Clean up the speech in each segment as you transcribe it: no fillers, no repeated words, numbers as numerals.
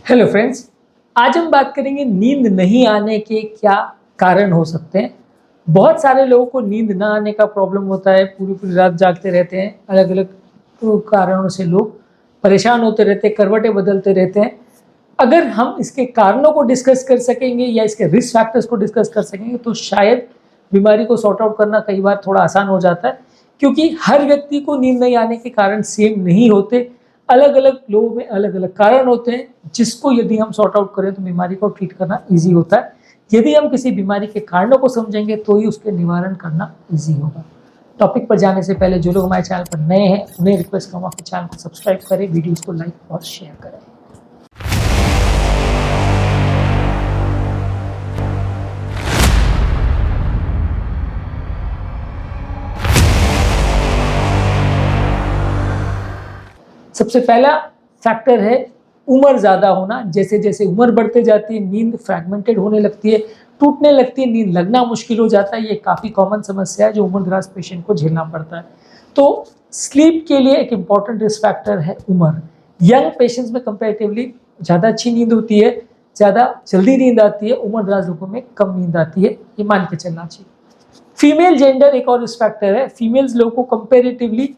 Hello friends, आज हम बात करेंगे नींद नहीं आने के क्या कारण हो सकते हैं। बहुत सारे लोगों को नींद ना आने का प्रॉब्लम होता है, पूरी पूरी रात जागते रहते हैं। अलग अलग कारणों से लोग परेशान होते रहते हैं, करवटें बदलते रहते हैं। अगर हम इसके कारणों को डिस्कस कर सकेंगे या इसके रिस्क फैक्टर्स को डिस्कस कर सकेंगे तो शायद बीमारी को सॉर्ट आउट करना कई बार थोड़ा आसान हो जाता है, क्योंकि हर व्यक्ति को नींद नहीं आने के कारण सेम नहीं होते। अलग अलग लोगों में अलग अलग कारण होते हैं, जिसको यदि हम सॉर्ट आउट करें तो बीमारी को ट्रीट करना ईजी होता है। यदि हम किसी बीमारी के कारणों को समझेंगे तो ही उसके निवारण करना ईजी होगा। टॉपिक पर जाने से पहले जो लोग हमारे चैनल पर नए हैं उन्हें रिक्वेस्ट करूँगा कि चैनल को सब्सक्राइब करें, वीडियोज़ को लाइक और शेयर करें। सबसे पहला फैक्टर है उम्र ज़्यादा होना। जैसे जैसे उम्र बढ़ते जाती है नींद फ्रैगमेंटेड होने लगती है, टूटने लगती है, नींद लगना मुश्किल हो जाता है। ये काफ़ी कॉमन समस्या है जो उम्रदराज पेशेंट को झेलना पड़ता है। तो स्लीप के लिए एक इम्पॉर्टेंट रिस्क फैक्टर है उम्र। यंग पेशेंट्स में कंपैरेटिवली ज़्यादा अच्छी नींद होती है, ज़्यादा जल्दी नींद आती है। उम्रदराज लोगों में कम नींद आती है, ये मान के चलना चाहिए। फीमेल जेंडर एक और रिस्क फैक्टर है। फीमेल्स लोगों को कंपैरेटिवली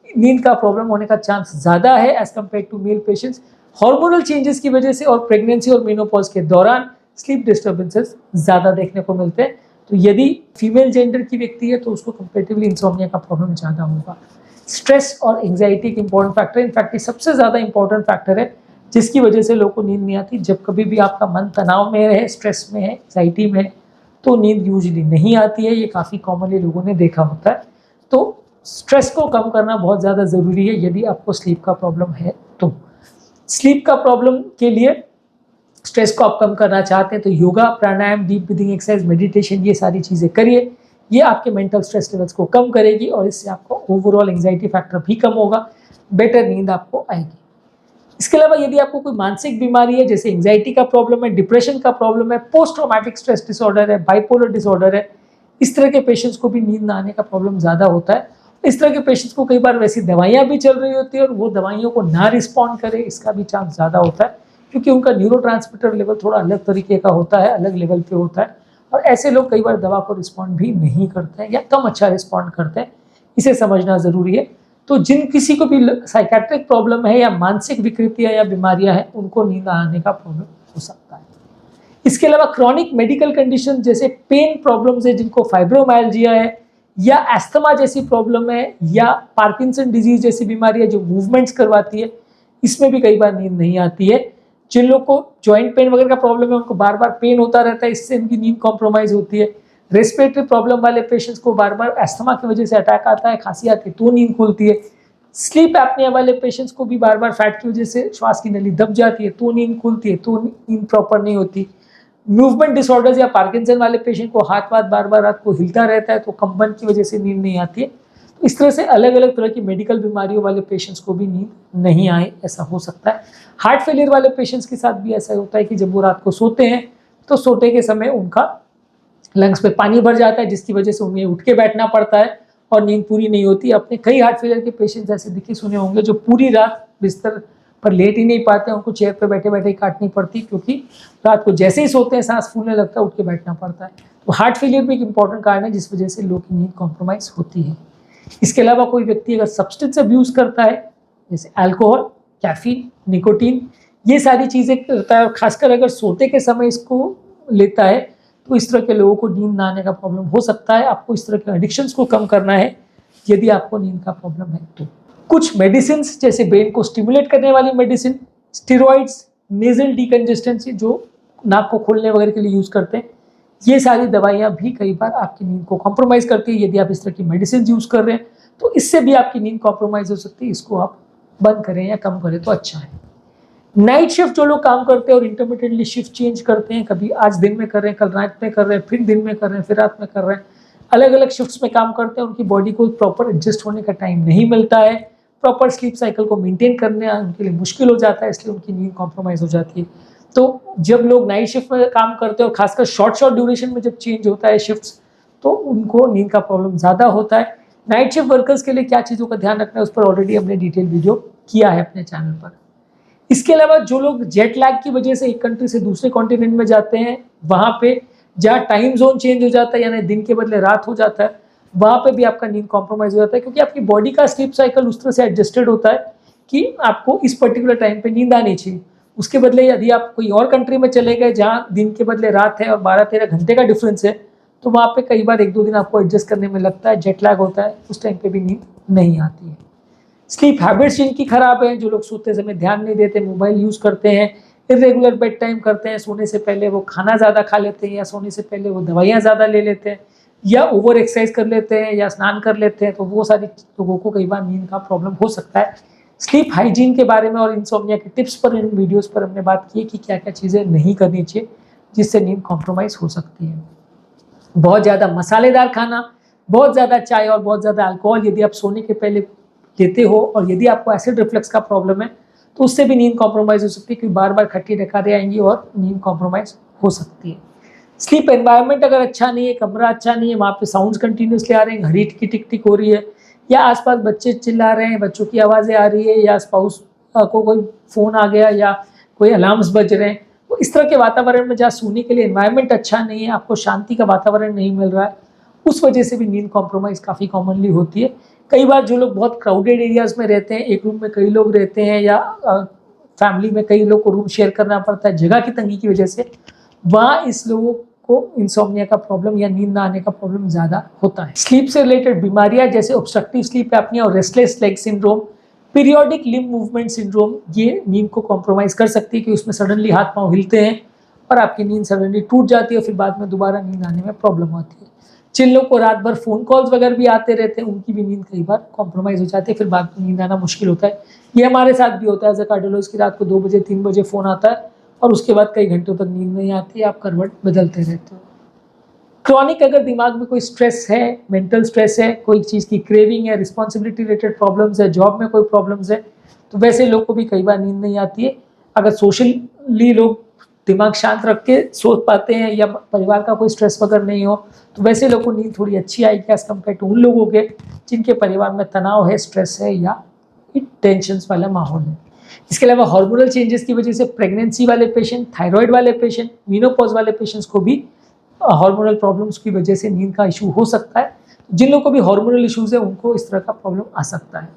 नींद का प्रॉब्लम होने का चांस ज़्यादा है as compare to male patients. Hormonal changes की वजह से और प्रेगनेंसी और मेनोपॉज के दौरान स्लीप डिस्टर्बेंसेस ज़्यादा देखने को मिलते हैं। तो यदि फीमेल जेंडर की व्यक्ति है तो उसको कंपैरेटिवली इंसोम्निया का प्रॉब्लम ज़्यादा होगा। स्ट्रेस और एंग्जाइटी एक इंपॉर्टेंट फैक्टर है। इनफैक्ट ये सबसे ज़्यादा इंपॉर्टेंट फैक्टर है जिसकी वजह से लोगों को नींद नहीं आती। जब कभी भी आपका मन तनाव में है, स्ट्रेस में है, एंग्जाइटी में है, तो नींद यूजली नहीं आती है। ये काफ़ी कॉमनली लोगों ने देखा होता है। तो स्ट्रेस को कम करना बहुत ज़्यादा ज़रूरी है यदि आपको स्लीप का प्रॉब्लम है तो। स्लीप का प्रॉब्लम के लिए स्ट्रेस को आप कम करना चाहते हैं तो योगा, प्राणायाम, डीप ब्रीथिंग एक्सरसाइज, मेडिटेशन, ये सारी चीज़ें करिए। ये आपके मेंटल स्ट्रेस लेवल्स को कम करेगी और इससे आपको ओवरऑल एंग्जाइटी फैक्टर भी कम होगा, बेटर नींद आपको आएगी। इसके अलावा यदि आपको कोई मानसिक बीमारी है, जैसे एंग्जाइटी का प्रॉब्लम है, डिप्रेशन का प्रॉब्लम है, पोस्ट ट्रॉमेटिक स्ट्रेस डिसऑर्डर है, बाइपोलर डिसऑर्डर है, इस तरह के पेशेंट्स को भी नींद ना आने का प्रॉब्लम ज़्यादा होता है। इस तरह के पेशेंट्स को कई बार वैसी दवाइयाँ भी चल रही होती है और वो दवाइयों को ना रिस्पॉन्ड करे, इसका भी चांस ज़्यादा होता है, क्योंकि उनका न्यूरोट्रांसमीटर लेवल थोड़ा अलग तरीके का होता है, अलग लेवल पे होता है। और ऐसे लोग कई बार दवा को रिस्पॉन्ड भी नहीं करते हैं या कम अच्छा रिस्पॉन्ड करते हैं, इसे समझना ज़रूरी है। तो जिन किसी को भी साइकेट्रिक प्रॉब्लम है या मानसिक विकृतियाँ या बीमारियाँ हैं, उनको नींद आने का प्रॉब्लम हो सकता है। इसके अलावा क्रॉनिक मेडिकल कंडीशन जैसे पेन प्रॉब्लम्स है, जिनको फाइब्रोमाइल्जिया है या एस्थमा जैसी प्रॉब्लम है या पार्किंसन डिजीज जैसी बीमारी है जो मूवमेंट्स करवाती है, इसमें भी कई बार नींद नहीं आती है। जिन लोग को जॉइंट पेन वगैरह का प्रॉब्लम है, उनको बार बार पेन होता रहता है, इससे उनकी नींद कॉम्प्रोमाइज होती है। रेस्पिरेटरी प्रॉब्लम वाले पेशेंट्स को बार बार एस्थमा की वजह से अटैक आता है, खांसी आती है तो नींद खुलती है। स्लीप एपनिया वाले पेशेंट्स को भी बार बार फैट की वजह से श्वास की नली दब जाती है तो नींद खुलती है, तो नींद प्रॉपर नहीं होती। मूवमेंट डिसऑर्डर्स या पार्किंसन वाले पेशेंट को हाथ वाथ बार बार रात को हिलता रहता है तो कंपन की वजह से नींद नहीं आती है। तो इस तरह से अलग अलग तरह की मेडिकल बीमारियों वाले पेशेंट्स को भी नींद नहीं आए, ऐसा हो सकता है। हार्ट फेलियर वाले पेशेंट्स के साथ भी ऐसा होता है कि जब वो रात को सोते हैं तो सोते के समय उनका लंग्स पे पानी भर जाता है, जिसकी वजह से उन्हें उठ के बैठना पड़ता है और नींद पूरी नहीं होती। अपने कई हार्ट फेलियर के पेशेंट्स ऐसे दिखे सुने होंगे जो पूरी रात बिस्तर पर लेट ही नहीं पाते, उनको चेयर पे बैठे बैठे ही काटनी पड़ती, क्योंकि रात को जैसे ही सोते हैं सांस फूलने लगता है, उठ के बैठना पड़ता है। तो हार्ट फेलियर भी एक इंपॉर्टेंट कारण है जिस वजह से लोग की नींद कॉम्प्रोमाइज होती है। इसके अलावा कोई व्यक्ति अगर सब्सटेंस अब्यूज करता है, जैसे अल्कोहल, कैफीन, निकोटीन, ये सारी चीज़ें करता है, खासकर अगर सोते के समय इसको लेता है, तो इस तरह के लोगों को नींद ना आने का प्रॉब्लम हो सकता है। आपको इस तरह के एडिक्शंस को कम करना है यदि आपको नींद का प्रॉब्लम है तो। कुछ मेडिसिन जैसे ब्रेन को स्टिमुलेट करने वाली मेडिसिन, स्टेरॉइड्स, नेजल डिकंजेस्टेंसी जो नाक को खोलने वगैरह के लिए यूज़ करते हैं, ये सारी दवाइयाँ भी कई बार आपकी नींद को कॉम्प्रोमाइज़ करती है। यदि आप इस तरह की मेडिसिन यूज़ कर रहे हैं तो इससे भी आपकी नींद कॉम्प्रोमाइज़ हो सकती है। इसको आप बंद करें या कम करें तो अच्छा है। नाइट शिफ्ट जो लोग काम करते हैं और इंटरमिटेंटली शिफ्ट चेंज करते हैं, कभी आज दिन में कर रहे हैं, कल रात में कर रहे हैं, फिर दिन में कर रहे हैं, फिर रात में कर रहे हैं, अलग अलग शिफ्ट्स में काम करते हैं, उनकी बॉडी को प्रॉपर एडजस्ट होने का टाइम नहीं मिलता है, प्रॉपर स्लीप साइकिल को मेंटेन करने उनके लिए मुश्किल हो जाता है, इसलिए उनकी नींद कॉम्प्रोमाइज़ हो जाती है। तो जब लोग नाइट शिफ्ट में काम करते हैं और खासकर शॉर्ट ड्यूरेशन में जब चेंज होता है शिफ्ट्स, तो उनको नींद का प्रॉब्लम ज़्यादा होता है। नाइट शिफ्ट वर्कर्स के लिए क्या चीज़ों का ध्यान रखना है, उस पर ऑलरेडी हमने डिटेल वीडियो किया है अपने चैनल पर। इसके अलावा जो लोग जेट लैग की वजह से एक कंट्री से दूसरे कॉन्टिनेंट में जाते हैं, वहां पे जहाँ टाइम जोन चेंज हो जाता है, यानी दिन के बदले रात हो जाता है, वहां पे भी आपका नींद कॉम्प्रोमाइज हो जाता है, क्योंकि आपकी बॉडी का स्लीप साइकिल उस तरह से एडजस्टेड होता है कि आपको इस पर्टिकुलर टाइम पे नींद आनी चाहिए। उसके बदले यदि आप कोई और कंट्री में चले गए जहाँ दिन के बदले रात है और 12-13 घंटे का डिफरेंस है, तो वहाँ पे कई बार 1-2 दिन आपको एडजस्ट करने में लगता है, जेट लैग होता है, उस टाइम पे भी नींद नहीं आती है। स्लीप हैबिट्स जिनकी खराब है, जो लोग सोते समय ध्यान नहीं देते, मोबाइल यूज़ करते हैं, इरेगुलर बेड टाइम करते हैं, सोने से पहले वो खाना ज़्यादा खा लेते हैं या सोने से पहले वो दवाइयाँ ज़्यादा ले लेते हैं या ओवर एक्सरसाइज कर लेते हैं या स्नान कर लेते हैं, तो वो सारी लोगों को कई बार नींद का प्रॉब्लम हो सकता है। स्लीप हाइजीन के बारे में और इंसोम्निया के टिप्स पर इन वीडियोस पर हमने बात की है कि क्या क्या चीज़ें नहीं करनी चाहिए जिससे नींद कॉम्प्रोमाइज़ हो सकती है। बहुत ज़्यादा मसालेदार खाना, बहुत ज़्यादा चाय और बहुत ज़्यादा अल्कोहल यदि आप सोने के पहले लेते हो और यदि आपको एसिड रिफ्लक्स का प्रॉब्लम है, तो उससे भी नींद कॉम्प्रोमाइज़ हो सकती है, क्योंकि बार बार खट्टी डकारें आएंगी और नींद कॉम्प्रोमाइज़ हो सकती है। स्लीप एनवायरनमेंट अगर अच्छा नहीं है, कमरा अच्छा नहीं है, वहाँ पे साउंड्स कंटिन्यूसली आ रहे हैं, घड़ी की टिक टिक हो रही है, या आसपास बच्चे चिल्ला रहे हैं, बच्चों की आवाज़ें आ रही है, या स्पाउस को कोई फ़ोन आ गया या कोई अलार्म्स बज रहे हैं, तो इस तरह के वातावरण में जहाँ सोने के लिए एनवायरनमेंट अच्छा नहीं है, आपको शांति का वातावरण नहीं मिल रहा है, उस वजह से भी नींद कॉम्प्रोमाइज़ काफ़ी कॉमनली होती है। कई बार जो लोग बहुत क्राउडेड एरियाज़ में रहते हैं, एक रूम में कई लोग रहते हैं या फैमिली में कई लोग को रूम शेयर करना पड़ता है जगह की तंगी की वजह से, वहाँ इस लोगों को इंसोम्निया का प्रॉब्लम या नींद ना आने का प्रॉब्लम ज़्यादा होता है। स्लीप से रिलेटेड बीमारियां जैसे ऑब्स्ट्रक्टिव स्लीप एपनिया और restless leg syndrome, periodic limb movement syndrome, ये नींद को कॉम्प्रोमाइज़ कर सकती है कि उसमें सडनली हाथ पाँव हिलते हैं और आपकी नींद सडनली टूट जाती है और फिर बाद में दोबारा नींद आने में प्रॉब्लम होती है। जिन लोगों को रात भर फ़ोन कॉल्स वगैरह भी आते रहते हैं, उनकी भी नींद कई बार कॉम्प्रोमाइज़ हो जाती है, फिर बाद में नींद आना मुश्किल होता है। ये हमारे साथ भी होता है, एज अ कार्डियोलॉजिस्ट की रात को 2 बजे 3 बजे फ़ोन आता है और उसके बाद कई घंटों तक नींद नहीं आती, आप करवट बदलते रहते हो। क्रॉनिक अगर दिमाग में कोई स्ट्रेस है, मेंटल स्ट्रेस है, कोई चीज़ की क्रेविंग है, रिस्पॉन्सिबिलिटी रिलेटेड प्रॉब्लम्स है, जॉब में कोई प्रॉब्लम्स है, तो वैसे लोग को भी कई बार नींद नहीं आती है। अगर सोशली लोग दिमाग शांत रख के सोच पाते हैं या परिवार का कोई स्ट्रेस वगैरह नहीं हो, तो वैसे लोगों को नींद थोड़ी अच्छी आएगी एज कम्पेयर टू उन लोगों के जिनके परिवार में तनाव है, स्ट्रेस है या टेंशन वाला माहौल है। इसके अलावा हार्मोनल चेंजेस की वजह से प्रेगनेंसी वाले पेशेंट, थायराइड वाले पेशेंट, मीनोपॉज वाले पेशेंट्स को भी हार्मोनल प्रॉब्लम्स की वजह से नींद का इशू हो सकता है। जिन लोगों को भी हार्मोनल इश्यूज है, उनको इस तरह का प्रॉब्लम आ सकता है।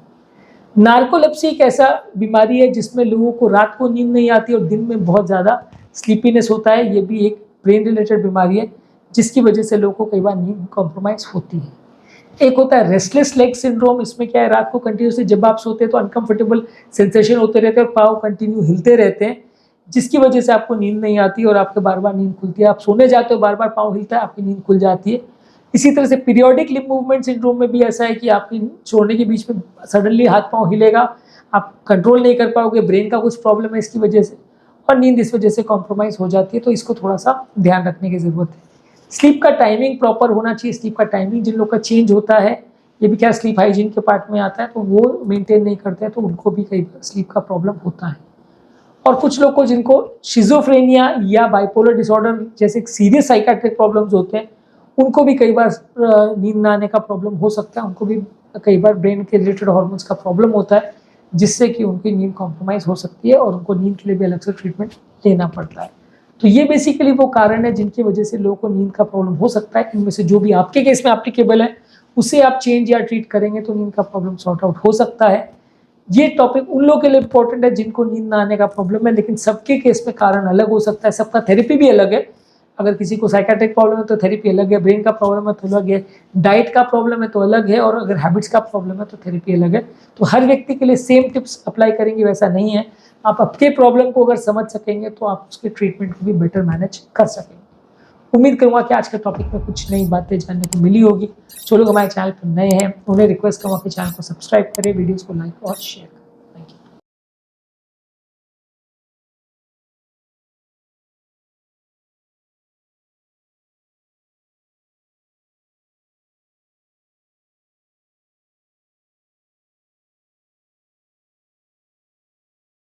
नार्कोलेप्सी एक ऐसा बीमारी है जिसमें लोगों को रात को नींद नहीं आती और दिन में बहुत ज़्यादा स्लीपीनेस होता है। ये भी एक ब्रेन रिलेटेड बीमारी है जिसकी वजह से लोगों को कई बार नींद कॉम्प्रोमाइज़ होती है। एक होता है रेस्टलेस लेग सिंड्रोम। इसमें क्या है, रात को कंटिन्यूसली जब आप सोते हैं तो अनकंफर्टेबल सेंसेशन होते रहते हैं और पाँव कंटिन्यू हिलते रहते हैं, जिसकी वजह से आपको नींद नहीं आती और आपके बार बार नींद खुलती है। आप सोने जाते हो, बार बार पाँव हिलता है, आपकी नींद खुल जाती है। इसी तरह से पीरियोडिक लिम्ब मूवमेंट सिंड्रोम में भी ऐसा है कि आपकी सोने के बीच में सडनली हाथ पाँव हिलेगा, आप कंट्रोल नहीं कर पाओगे, ब्रेन का कुछ प्रॉब्लम है इसकी वजह से, और नींद इस वजह से कॉम्प्रोमाइज़ हो जाती है। तो इसको थोड़ा सा ध्यान रखने की ज़रूरत है। स्लीप का टाइमिंग प्रॉपर होना चाहिए। स्लीप का टाइमिंग जिन लोग का चेंज होता है, ये भी क्या स्लीप हाइजीन के पार्ट में आता है, तो वो मेंटेन नहीं करते हैं तो उनको भी कई बार स्लीप का प्रॉब्लम होता है। और कुछ लोग को जिनको शिजोफ्रेनिया या बाइपोलर डिसऑर्डर जैसे सीरियस साइकाट्रिक प्रॉब्लम्स होते हैं, उनको भी कई बार नींद ना आने का प्रॉब्लम हो सकता है। उनको भी कई बार ब्रेन के रिलेटेड हार्मोन्स का प्रॉब्लम होता है, जिससे कि उनकी नींद कॉम्प्रोमाइज़ हो सकती है और उनको नींद के लिए भी अलग से ट्रीटमेंट लेना पड़ता है। तो ये बेसिकली वो कारण है जिनकी वजह से लोगों को नींद का प्रॉब्लम हो सकता है। इनमें से जो भी आपके केस में एप्लीकेबल है, उसे आप चेंज या ट्रीट करेंगे तो नींद का प्रॉब्लम सॉर्ट आउट हो सकता है। ये टॉपिक उन लोगों के लिए इंपॉर्टेंट है जिनको नींद ना आने का प्रॉब्लम है, लेकिन सबके केस में कारण अलग हो सकता है, सबका थेरेपी भी अलग है। अगर किसी को साइकाट्रिक प्रॉब्लम है तो थेरेपी अलग है, ब्रेन का प्रॉब्लम है तो अलग है, डाइट का प्रॉब्लम है तो अलग है, और अगर हैबिट्स का प्रॉब्लम है तो थेरेपी अलग है। तो हर व्यक्ति के लिए सेम टिप्स अप्लाई करेंगे वैसा नहीं है। आप आपके प्रॉब्लम को अगर समझ सकेंगे तो आप उसके ट्रीटमेंट को भी बेटर मैनेज कर सकेंगे। उम्मीद करूँगा कि आज के टॉपिक में कुछ नई बातें जानने को मिली होगी। जो लोग हमारे चैनल पर नए हैं, उन्हें रिक्वेस्ट करूँगा कि चैनल को सब्सक्राइब करें, वीडियोज़ को लाइक और शेयर करें।